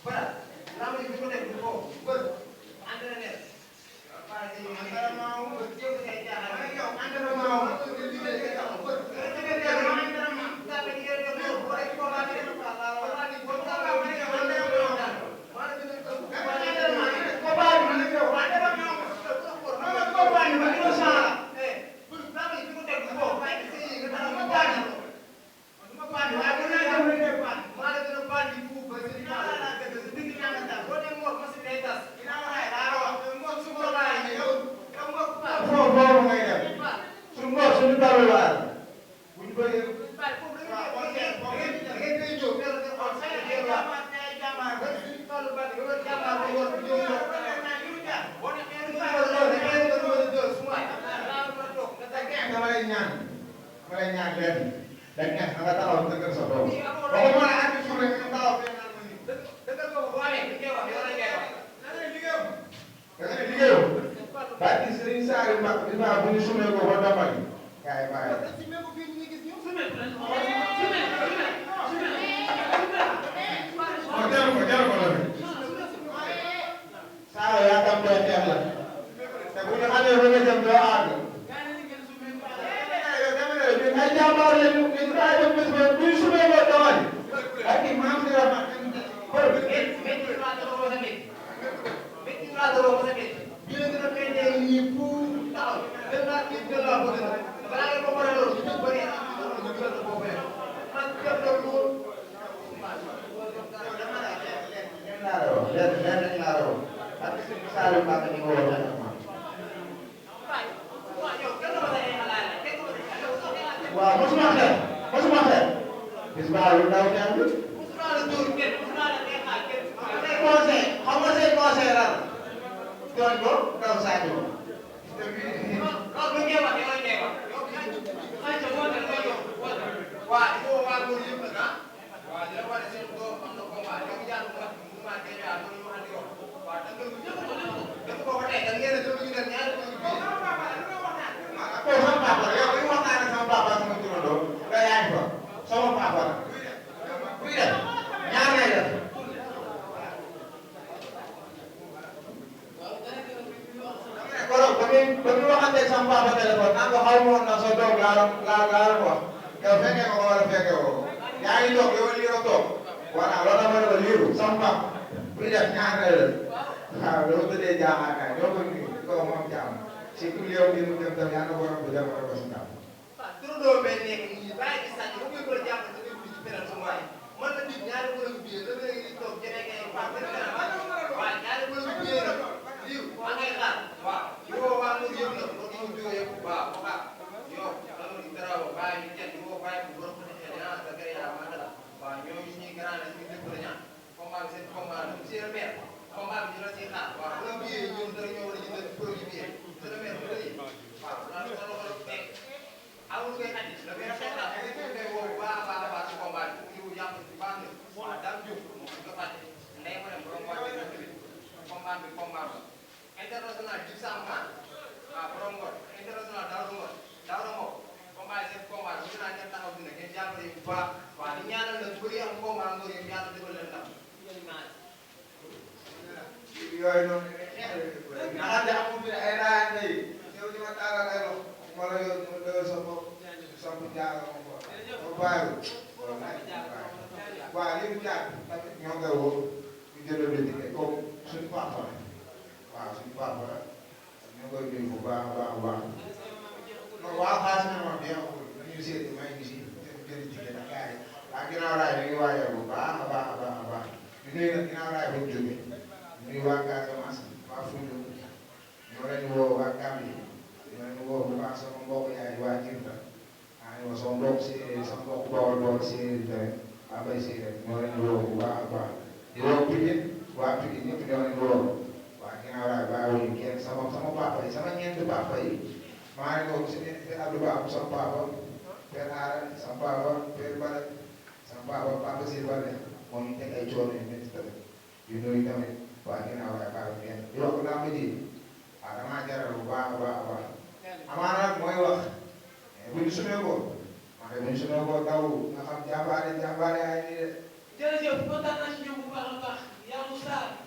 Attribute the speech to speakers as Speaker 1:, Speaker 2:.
Speaker 1: Bara lama ji ko def ko bër entraîneur para ci entraînement ko ci ko tay jaxal yow entraînement ko ci liggéey ci taxaw bër entraînement ta be ci yow ko rek ko la ni ko la wala ni ko ta ba ni ko entraînement wala ni ko entraînement ko ba ni ko entraînement ko ba ni ko sa eh bër lama ji ko def ko fay ci nga taxaw ko ba ni ko ba ni wa ko na ko ne ba ma la dina ba ni fu ba ci foofu ngay def suñu ngor suñu taluwaar bu ñu bëggee waaw da ngeen koy jóg dama lay ñaan leen dañ ne nga taxaw dëggal sa bopp boo ko mën a andi suuf rek nga taxaw dëggal ko bu amee li ngay wax yow la ngay wax da ngay liggéeyoo ba ci Serigne Saliou Mbacke bi bu ñu sumee ko ba dombal gaay bàyyi jaru ko la saa yaa tam doy teex la te bu ñu xamee ba nga jëm doo àgg ay jàmbaar lañu ñu daa dem bés ba bu ñu sumee ko dombal ak maam si wax waaw mosuma xeex bis baa lu ndaw ñaan bi mosuma la dóor kenn mosuma la neexal kenn conseil xam nga say conseil lan doon ko daw Sadio ba ñu waxanteeg sama papa téléphone naan ko xaw ma woon na sa doom laa ko wax yow fekkee nga ko wala fekkee woo yaa ngi toog yow lii la toog voilà loolu la ma ne ko liiru sama papa bu ñu def ñaareel la waaw dama tëddee jaaxaakaay doo ko nii ko moom jaam si ku yow bi mu dem tam yaa na borom bu dem ko si ndam turandoo bee nekk nii bàyyi ci sàcc bu koy ko jàpp da ngay ci beneen sama waay man la nit ñaari wala bu biir da ngay di toog jëlee ngay fàq waaw ñaari wala bu biir nag liiru ma ngay xaar waaw yow waa mu yëpp nag ko ñu jóge yëpp waaw waxa yow dama di daraw bàyyi ñu kenn ko bàyyi bu borom ko defee dina sa gërë yaa ma dala waaw ñooñu ñuy grand ñu dëpp la ñaan combat bi seen combat la monsieur le maire combat bi ñu la ci xaar waaw bu la biyee ñoom dara ñoo war a jëndal produit bi monsieur le maire bu la yi waaw naa ko la ko teg amul koy andi le maire xeexa ko koy woo baax a baax ci combat bi ñu jàpp ci baax na waaw daam jóg mo ko fàtte ndey ma dem borom wàcce na tamit combat bi combat la international Djib Samba ah borom ngor international Daouda Mbow combat seen combat bu ñu naan ngeen taxaw dina ngeen jàppale bu baax waaw di ñaanal nag bëri am combat ngor yi yàlla defal leen ndam yooyu noonu naxante amul fi ay raayante yi yow di ma taalal ay loxo ma la yow ma doyal sa bopp samp jaaga ma ko ma bàyyi waaw li mu jaar tamit ñoo koy woo ñu jëloon le ticket comme suñu papa la waaw suñu papa la ñoo koy nuyu bu baax a baax a baax non waaw xaalis na ma bien ñu seet may ngi si jël ticket nag gars yi ak ginnaaw raay ñu ngi waajal bu baax a baax a baax a baax ñu nuyu nag ginnaaw raay ba mu jógee nuyu waa Casamance waa Foundiougne ñoo leen woo waa Gambie ñoo leen woo bu baax sama mbokk yaay waa Djirta ah yow sama mbokk séeréer sama mbokk Bawol séeréer tamit waa Bay séeréer ñoo leen woo bu baax a baax di woo Pikine waa Pikine ñëpp ñoo leen woo waa ginnaaw raay bàyyiwuñu kenn sama papa yi sama ñeenti papa yi maa ngi ko si ne Abdou Ba sama papa Père Aara sama papa Père Bale sama papa Papa Sir Bale moom ñu teg ay coono yu métti tamit yu nuyu tamit waa ginnaaw raay bàyyiwuñu kenn di wax laa ma ji waaw damaa jaral bu baax a baax a baax amaana nag mooy wax bu ñu sumee ko wax bu ñu sumee ko daw nga xam jàmbaare ay nii de.
Speaker 2: jërëjëf kontaan naa si ñoom bu baax a baax Ya Ustaz,